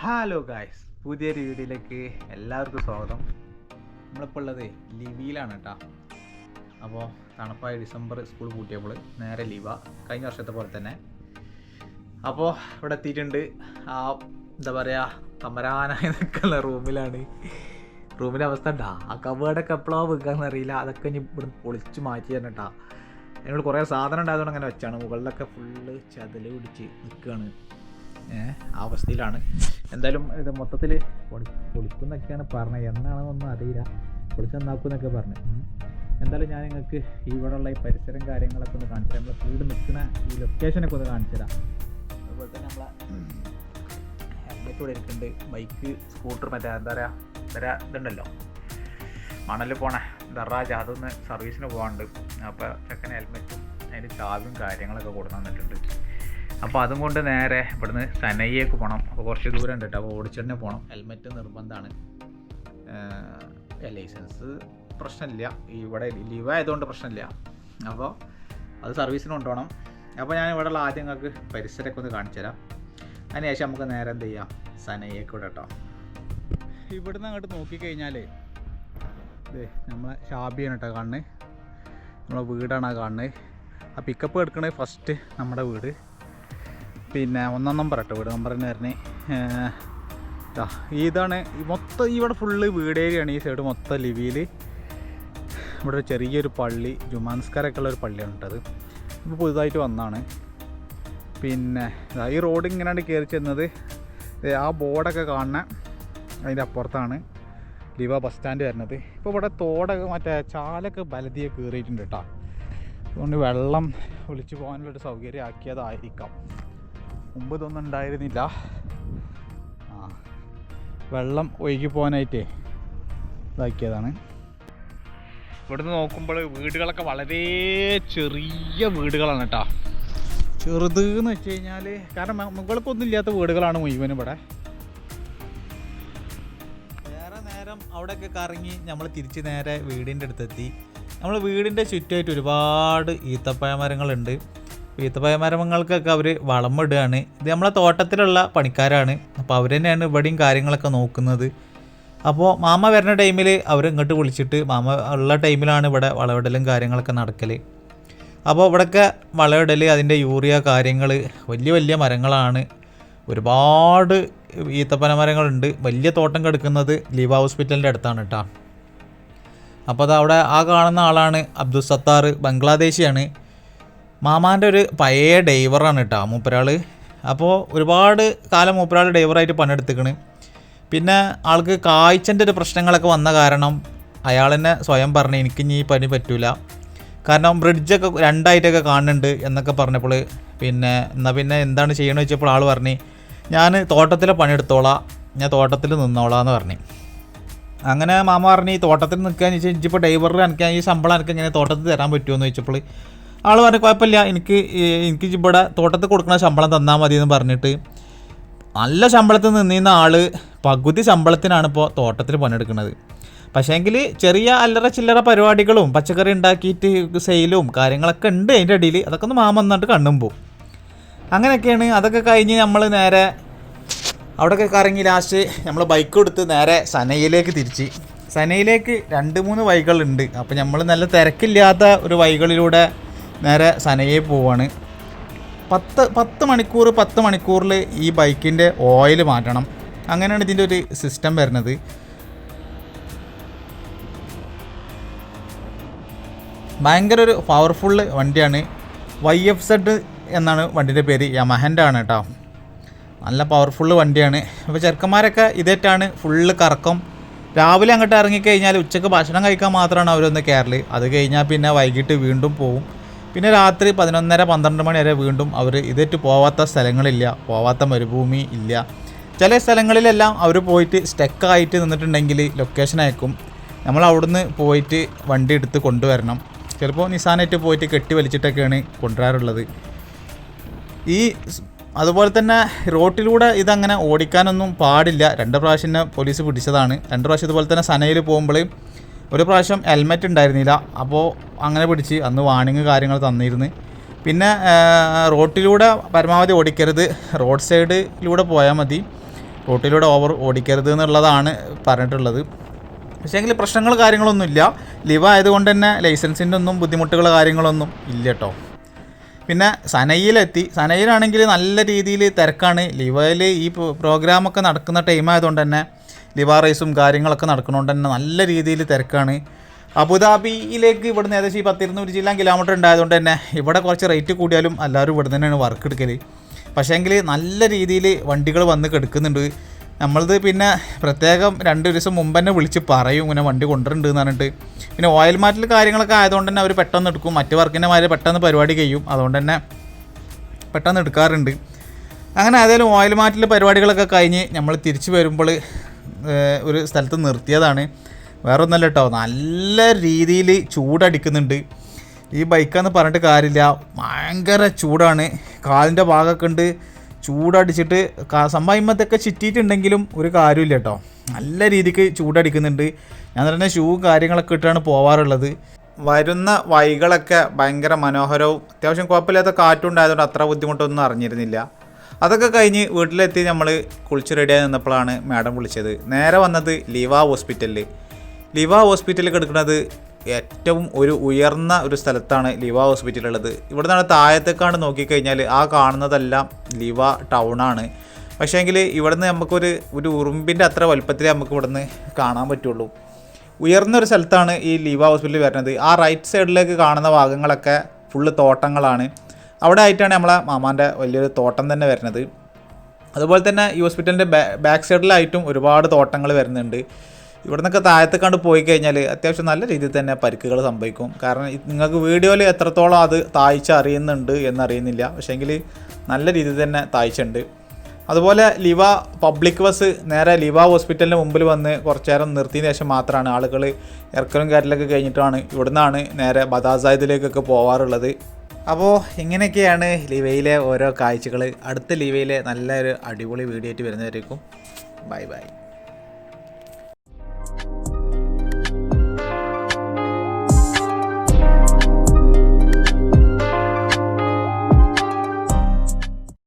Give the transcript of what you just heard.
Hello guys, പുതിയൊരു വീഡിയോയിലേക്ക് എല്ലാവർക്കും സ്വാഗതം. നമ്മളിപ്പോൾ ഉള്ളത് ലിവിയിലാണ് കേട്ടോ. അപ്പോൾ തണുപ്പായ ഡിസംബർ സ്കൂൾ പൂട്ടിയപ്പോൾ നേരെ ലീവാ, കഴിഞ്ഞ വർഷത്തെ പോലെ തന്നെ. അപ്പോൾ ഇവിടെ എത്തിയിട്ടുണ്ട്. ആ എന്താ പറയുക, കമരാനായി നിൽക്കുന്ന റൂമിലാണ്. റൂമിൻ്റെ അവസ്ഥ ഉണ്ടാ, ആ കവേർഡൊക്കെ എപ്പോഴോ വെക്കാന്നറിയില്ല. അതൊക്കെ ഇനി ഇവിടെ പൊളിച്ച് മാറ്റി തന്നെ കേട്ടോ. അതിനോട് കുറേ സാധനം ഉണ്ടായതുകൊണ്ട് അങ്ങനെ വെച്ചാണ്. മുകളിലൊക്കെ ഫുള്ള് ചതല് പിടിച്ച് നിൽക്കുകയാണ്. ആ അവസ്ഥയിലാണ്. എന്തായാലും ഇത് മൊത്തത്തിൽ പൊളിക്കുന്നൊക്കെയാണ് പറഞ്ഞത്. എന്നാണെന്നൊന്നും അറിയില്ല, പൊളിച്ചെന്നാക്കുന്നൊക്കെ പറഞ്ഞു. എന്തായാലും ഞാൻ നിങ്ങൾക്ക് ഇവിടെയുള്ള ഈ പരിസരം കാര്യങ്ങളൊക്കെ ഒന്ന് കാണിച്ചു തരാം. നമ്മളെ വീട് നിൽക്കുന്ന ഈ ലൊക്കേഷനൊക്കെ ഒന്ന് കാണിച്ചു തരാം. അതുപോലെ തന്നെ നമ്മളെ ഹെൽമെറ്റ് ഇവിടെ ഇരിക്കുന്നുണ്ട്. ബൈക്ക്, സ്കൂട്ടർ, മറ്റേ എന്താ പറയുക ഇതുണ്ടല്ലോ മണൽ പോണേ ദറാജ്, അതൊന്ന് സർവീസിന് പോകാനുണ്ട്. അപ്പോൾ ചെക്കൻ ഹെൽമെറ്റും അതിൻ്റെ ചാവിയും കാര്യങ്ങളൊക്കെ കൊടുത്തു തന്നിട്ടുണ്ട്. അപ്പോൾ അതും കൊണ്ട് നേരെ ഇവിടുന്ന് സനയ്യേക്ക് പോകണം. അപ്പോൾ കുറച്ച് ദൂരം ഉണ്ട് കേട്ടോ. അപ്പോൾ ഓടിച്ചെന്നെ പോകണം. ഹെൽമെറ്റ് നിർബന്ധമാണ്. ലൈസൻസ് പ്രശ്നമില്ല, ഇവിടെ ലീവ് ആയതുകൊണ്ട് പ്രശ്നമില്ല. അപ്പോൾ അത് സർവീസിന് കൊണ്ടുപോകണം. അപ്പോൾ ഞാൻ ഇവിടെയുള്ള ആദ്യം നിങ്ങൾക്ക് പരിസരമൊക്കെ ഒന്ന് കാണിച്ചു തരാം. അതിനുശേഷം നമുക്ക് നേരെ എന്ത് ചെയ്യാം, സനയ്യേക്ക് ഇവിടെ കേട്ടോ. ഇവിടുന്ന് അങ്ങോട്ട് നോക്കിക്കഴിഞ്ഞാൽ ഇത് നമ്മളെ ഷാബിയാണ് കേട്ടോ കാണുന്നത്. നമ്മളെ വീടാണ് ആ കാണുന്നത്. ആ പിക്കപ്പ് എടുക്കണത് ഫസ്റ്റ് നമ്മുടെ വീട്, പിന്നെ 1 നമ്പർ കേട്ടോ. വീട് നമ്പർ തന്നെ വരുന്നത് ഇതാണ്. മൊത്തം ഇവിടെ ഫുള്ള് വീട് ഏരിയയാണ്. ഈ സൈഡ് മൊത്തം ലിവിയിൽ. ഇവിടെ ഒരു ചെറിയൊരു പള്ളി, ജുമാൻസ്കാരൊക്കെ ഉള്ളൊരു പള്ളിയാണ് കേട്ടത്. ഇപ്പോൾ പുതുതായിട്ട് വന്നതാണ്. പിന്നെ ഈ റോഡ് ഇങ്ങനെയാണ് കയറി ചെന്നത്. ആ ബോർഡൊക്കെ കാണുന്ന അതിൻ്റെ അപ്പുറത്താണ് ലിവ ബസ് സ്റ്റാൻഡ് വരുന്നത്. ഇപ്പോൾ ഇവിടെ തോടൊക്കെ മറ്റേ ചാലൊക്കെ ബലതിയെ കയറിയിട്ടുണ്ട് കേട്ടോ. അതുകൊണ്ട് വെള്ളം ഒലിച്ചു പോകാനുള്ളൊരു സൗകര്യം ആക്കിയതായിരിക്കാം. മുമ്പ് ഇതൊന്നും ഉണ്ടായിരുന്നില്ല. വെള്ളം ഒഴുകി പോകാനായിട്ടേ ഇതാക്കിയതാണ്. ഇവിടുന്ന് നോക്കുമ്പോൾ വീടുകളൊക്കെ വളരെ ചെറിയ വീടുകളാണ് കേട്ടോ. ചെറുത് എന്ന് വെച്ച് കഴിഞ്ഞാൽ, കാരണം മുകൾക്കൊന്നും ഇല്ലാത്ത വീടുകളാണ് മുഴുവനും ഇവിടെ. വേറെ നേരം അവിടെയൊക്കെ കറങ്ങി നമ്മൾ തിരിച്ച് നേരെ വീടിൻ്റെ അടുത്തെത്തി. നമ്മൾ വീടിൻ്റെ ചുറ്റുമായിട്ട് ഒരുപാട് ഈത്തപ്പഴ മരങ്ങളുണ്ട്. ഈത്തപ്പഴ മരങ്ങൾക്കൊക്കെ അവർ വളമിടുകയാണ്. ഇത് നമ്മളെ തോട്ടത്തിലുള്ള പണിക്കാരാണ്. അപ്പോൾ അവർ തന്നെയാണ് ഇവിടെയും കാര്യങ്ങളൊക്കെ നോക്കുന്നത്. അപ്പോൾ മാമ വരുന്ന ടൈമിൽ അവർ ഇങ്ങോട്ട് വിളിച്ചിട്ട്, മാമ ഉള്ള ടൈമിലാണ് ഇവിടെ വളമിടലും കാര്യങ്ങളൊക്കെ നടക്കൽ. അപ്പോൾ ഇവിടെയൊക്കെ വളമിടൽ, അതിൻ്റെ യൂറിയ കാര്യങ്ങൾ, വലിയ വലിയ മരങ്ങളാണ്. ഒരുപാട് ഈത്തപ്പന മരങ്ങളുണ്ട്. വലിയ തോട്ടം കിടക്കുന്നത് ലീവ ഹോസ്പിറ്റലിൻ്റെ അടുത്താണ് കേട്ടോ. അപ്പോൾ അത് അവിടെ ആ കാണുന്ന ആളാണ് അബ്ദുൽ സത്താർ, ബംഗ്ലാദേശിയാണ്. മാമാൻ്റെ ഒരു പഴയ ഡ്രൈവറാണ് കേട്ടോ മൂപ്പരാൾ. അപ്പോൾ ഒരുപാട് കാലം മൂപ്പരാൾ ഡ്രൈവറായിട്ട് പണിയെടുത്തിക്കണ്. പിന്നെ ആൾക്ക് കാഴ്ചൻ്റെ ഒരു പ്രശ്നങ്ങളൊക്കെ വന്ന കാരണം അയാൾ തന്നെ സ്വയം പറഞ്ഞ് എനിക്കിനി ഈ പണി പറ്റൂല, കാരണം ബ്രിഡ്ജൊക്കെ രണ്ടായിട്ടൊക്കെ കാണുന്നുണ്ട് എന്നൊക്കെ പറഞ്ഞപ്പോൾ, പിന്നെ എന്നാൽ പിന്നെ എന്താണ് ചെയ്യണമെന്ന് വെച്ചപ്പോൾ ആൾ പറഞ്ഞ് ഞാൻ തോട്ടത്തിലെ പണിയെടുത്തോളാം, ഞാൻ തോട്ടത്തിൽ നിന്നോളാം എന്ന് പറഞ്ഞു. അങ്ങനെ മാമ പറഞ്ഞ് ഈ തോട്ടത്തിൽ നിൽക്കാന്ന് വെച്ചാൽ ഇച്ചിപ്പോൾ ഡ്രൈവറിൽ എനിക്ക് ഈ ശമ്പളം എനിക്ക് ഇങ്ങനെ തോട്ടത്തിൽ തരാൻ പറ്റുമോ എന്ന് ചോദിച്ചപ്പോൾ ആൾ പറഞ്ഞു കുഴപ്പമില്ല, എനിക്ക് ഇവിടെ തോട്ടത്തിൽ കൊടുക്കുന്ന ശമ്പളം തന്നാൽ മതി എന്ന് പറഞ്ഞിട്ട് നല്ല ശമ്പളത്തിൽ നിന്നിരുന്ന ആൾ പകുതി ശമ്പളത്തിനാണ് ഇപ്പോൾ തോട്ടത്തിൽ പണിയെടുക്കുന്നത്. പക്ഷേങ്കിൽ ചെറിയ അല്ലറ ചില്ലറ പരിപാടികളും പച്ചക്കറി ഉണ്ടാക്കിയിട്ട് സെയിലും കാര്യങ്ങളൊക്കെ ഉണ്ട് അതിൻ്റെ ഇടയിൽ. അതൊക്കെ ഒന്ന് മാമ വന്നിട്ട് കണ്ണും പോവും. അങ്ങനെയൊക്കെയാണ്. അതൊക്കെ കഴിഞ്ഞ് നമ്മൾ നേരെ അവിടെയൊക്കെ കറങ്ങി ലാസ്റ്റ് നമ്മൾ ബൈക്ക് കൊടുത്ത് നേരെ സനയിലേക്ക് തിരിച്ച്. സനയിലേക്ക് 2-3 വഴികളുണ്ട്. അപ്പോൾ നമ്മൾ നല്ല തിരക്കില്ലാത്ത ഒരു വഴികളിലൂടെ നേരെ സനയിൽ പോവാണ്. 10 മണിക്കൂറിൽ ഈ ബൈക്കിൻ്റെ ഓയിൽ മാറ്റണം. അങ്ങനെയാണ് ഇതിൻ്റെ ഒരു സിസ്റ്റം വരുന്നത്. ഭയങ്കര ഒരു പവർഫുള്ള് വണ്ടിയാണ്. YFZ എന്നാണ് വണ്ടിൻ്റെ പേര്. യമഹൻ്റെ ആണ് കേട്ടോ. നല്ല പവർഫുള്ള് വണ്ടിയാണ്. അപ്പോൾ ചെറുക്കന്മാരൊക്കെ ഇതേറ്റാണ് ഫുള്ള് കറക്കം. രാവിലെ അങ്ങോട്ട് ഇറങ്ങിക്കഴിഞ്ഞാൽ ഉച്ചയ്ക്ക് ഭക്ഷണം കഴിക്കാൻ മാത്രമാണ് അവരൊന്ന് കയറൽ. അത് കഴിഞ്ഞാൽ പിന്നെ വൈകിട്ട് വീണ്ടും പോവും. പിന്നെ രാത്രി 11-12 മണി വരെ വീണ്ടും അവർ ഇതേറ്റ് പോവാത്ത സ്ഥലങ്ങളില്ല, പോവാത്ത മരുഭൂമി ഇല്ല. ചില സ്ഥലങ്ങളിലെല്ലാം അവർ പോയിട്ട് സ്റ്റക്കായിട്ട് നിന്നിട്ടുണ്ടെങ്കിൽ ലൊക്കേഷൻ അയക്കും. നമ്മൾ അവിടുന്ന് പോയിട്ട് വണ്ടി എടുത്ത് കൊണ്ടുവരണം. ചിലപ്പോൾ നിസാനായിട്ട് പോയിട്ട് കെട്ടി വലിച്ചിട്ടൊക്കെയാണ് കൊണ്ടുവരാറുള്ളത്. അതുപോലെ തന്നെ റോട്ടിലൂടെ ഇതങ്ങനെ ഓടിക്കാനൊന്നും പാടില്ല. 2 പ്രാവശ്യം പോലീസ് പിടിച്ചതാണ്. 2 പ്രാവശ്യം ഇതുപോലെ തന്നെ സനയിൽ പോകുമ്പോൾ ഒരു പ്രാവശ്യം ഹെൽമെറ്റ് ഉണ്ടായിരുന്നില്ല, അപ്പോൾ അങ്ങനെ പിടിച്ച് അന്ന് വാണിങ് കാര്യങ്ങൾ തന്നിരുന്നു. പിന്നെ റോട്ടിലൂടെ പരമാവധി ഓടിക്കരുത്, റോഡ് സൈഡിലൂടെ പോയാൽ മതി. റോട്ടിലൂടെ ഓവർ ഓടിക്കരുത് എന്നുള്ളതാണ് പറഞ്ഞിട്ടുള്ളത്. പക്ഷേ എങ്കിൽ പ്രശ്നങ്ങൾ കാര്യങ്ങളൊന്നുമില്ല. ലിവ ആയതുകൊണ്ട് തന്നെ ലൈസൻസിൻ്റെ ഒന്നും ബുദ്ധിമുട്ടുകൾ കാര്യങ്ങളൊന്നും ഇല്ല കേട്ടോ. പിന്നെ സനയിലെത്തി. സനയിലാണെങ്കിൽ നല്ല രീതിയിൽ തിരക്കാണ്. ലിവയിൽ ഈ പ്രോഗ്രാമൊക്കെ നടക്കുന്ന ടൈം ആയതുകൊണ്ട് തന്നെ ലിവ റേസും കാര്യങ്ങളൊക്കെ നടക്കുന്നതുകൊണ്ട് തന്നെ നല്ല രീതിയിൽ തിരക്കാണ്. അബുദാബിയിലേക്ക് ഇവിടുന്ന് ഏകദേശം 10-200 ചില്ലാൻ കിലോമീറ്റർ ഉണ്ടായതുകൊണ്ട് തന്നെ ഇവിടെ കുറച്ച് റേറ്റ് കൂടിയാലും എല്ലാവരും ഇവിടെ തന്നെയാണ് വർക്ക് എടുക്കൽ. പക്ഷേങ്കിൽ നല്ല രീതിയിൽ വണ്ടികൾ വന്ന് കിടക്കുന്നുണ്ട്. നമ്മളത് പിന്നെ പ്രത്യേകം 2 ദിവസം മുമ്പ് തന്നെ വിളിച്ച് പറയും ഇങ്ങനെ വണ്ടി കൊണ്ടുവരുന്നുണ്ട് എന്ന് പറഞ്ഞിട്ട്. പിന്നെ ഓയിൽ മാറ്റൽ കാര്യങ്ങളൊക്കെ ആയതുകൊണ്ട് തന്നെ അവർ പെട്ടെന്ന് എടുക്കും. മറ്റ് വർക്കിൻ്റെ മാതിരി പെട്ടെന്ന് പരിപാടി കഴിയും. അതുകൊണ്ട് തന്നെ പെട്ടെന്ന് എടുക്കാറുണ്ട്. അങ്ങനെ ഏതായാലും ഓയിൽ മാറ്റൽ പരിപാടികളൊക്കെ കഴിഞ്ഞ് നമ്മൾ തിരിച്ച് വരുമ്പോൾ ഒരു സ്ഥലത്ത് നിർത്തിയതാണ്. വേറെ ഒന്നല്ല കേട്ടോ, നല്ല രീതിയിൽ ചൂടടിക്കുന്നുണ്ട്. ഈ ബൈക്കാന്ന് പറഞ്ഞിട്ട് കാര്യമില്ല, ഭയങ്കര ചൂടാണ്. കാലിൻ്റെ ഭാഗമൊക്കെ ഉണ്ട് ചൂടടിച്ചിട്ട് സംഭവത്തൊക്കെ ചുറ്റിയിട്ടുണ്ടെങ്കിലും ഒരു കാര്യമില്ല കേട്ടോ. നല്ല രീതിക്ക് ചൂടടിക്കുന്നുണ്ട്. ഞാൻ തന്നെ ഷൂ കാര്യങ്ങളൊക്കെ ഇട്ടാണ് പോവാറുള്ളത്. വരുന്ന വഴികളൊക്കെ ഭയങ്കര മനോഹരവും അത്യാവശ്യം കുഴപ്പമില്ലാത്ത കാറ്റുണ്ടായതുകൊണ്ട് അത്ര ബുദ്ധിമുട്ടൊന്നും അറിഞ്ഞിരുന്നില്ല. അതൊക്കെ കഴിഞ്ഞ് വീട്ടിലെത്തി നമ്മൾ കുളിച്ച് റെഡിയായി നിന്നപ്പോഴാണ് മാഡം വിളിച്ചത്. നേരെ വന്നത് ലിവ ഹോസ്പിറ്റലിൽ. ലിവ ഹോസ്പിറ്റലിൽ കിടക്കുന്നത് ഏറ്റവും ഉയർന്ന ഒരു സ്ഥലത്താണ് ലിവ ഹോസ്പിറ്റലുള്ളത്. ഇവിടെ നിന്നാണ് താഴത്തേക്കാണ് നോക്കിക്കഴിഞ്ഞാൽ ആ കാണുന്നതെല്ലാം ലിവ ടൗണാണ്. പക്ഷേങ്കിൽ ഇവിടുന്ന് നമുക്കൊരു ഉറുമ്പിൻ്റെ അത്ര വലുപ്പത്തിൽ നമുക്ക് ഇവിടുന്ന് കാണാൻ പറ്റുള്ളൂ. ഉയർന്നൊരു സ്ഥലത്താണ് ഈ ലിവ ഹോസ്പിറ്റൽ വരുന്നത്. ആ റൈറ്റ് സൈഡിലേക്ക് കാണുന്ന ഭാഗങ്ങളൊക്കെ ഫുള്ള് തോട്ടങ്ങളാണ്. അവിടെ ആയിട്ടാണ് നമ്മളെ മാമാൻ്റെ വലിയൊരു തോട്ടം തന്നെ വരുന്നത്. അതുപോലെ തന്നെ ഈ ഹോസ്പിറ്റലിൻ്റെ ബാക്ക് സൈഡിലായിട്ടും ഒരുപാട് തോട്ടങ്ങൾ വരുന്നുണ്ട്. ഇവിടെ നിന്നൊക്കെ താഴത്തേക്കാണ്ട് പോയി കഴിഞ്ഞാൽ അത്യാവശ്യം നല്ല രീതിയിൽ തന്നെ പരിക്കുകൾ സംഭവിക്കും. കാരണം നിങ്ങൾക്ക് വീഡിയോയിൽ എത്രത്തോളം അത് താഴ്ച അറിയുന്നുണ്ട് എന്നറിയുന്നില്ല. പക്ഷേങ്കിൽ നല്ല രീതിയിൽ തന്നെ താഴ്ചയുണ്ട്. അതുപോലെ ലിവ പബ്ലിക് ബസ് നേരെ ലിവ ഹോസ്പിറ്റലിന് മുമ്പിൽ വന്ന് കുറച്ച് നേരം നിർത്തിയതിന് ശേഷം മാത്രമാണ് ആളുകൾ ഇറക്കലും കയറ്റലൊക്കെ കഴിഞ്ഞിട്ടാണ് ഇവിടുന്നാണ് നേരെ ബദാസായതിലേക്കൊക്കെ പോവാറുള്ളത്. അപ്പോൾ ഇങ്ങനെയൊക്കെയാണ് ലിവയിലെ ഓരോ കാഴ്ചകൾ. അടുത്ത ലിവയിലെ നല്ലൊരു അടിപൊളി വീഡിയോ ആയിട്ട് വരുന്നവരേക്കും ബൈ ബൈ.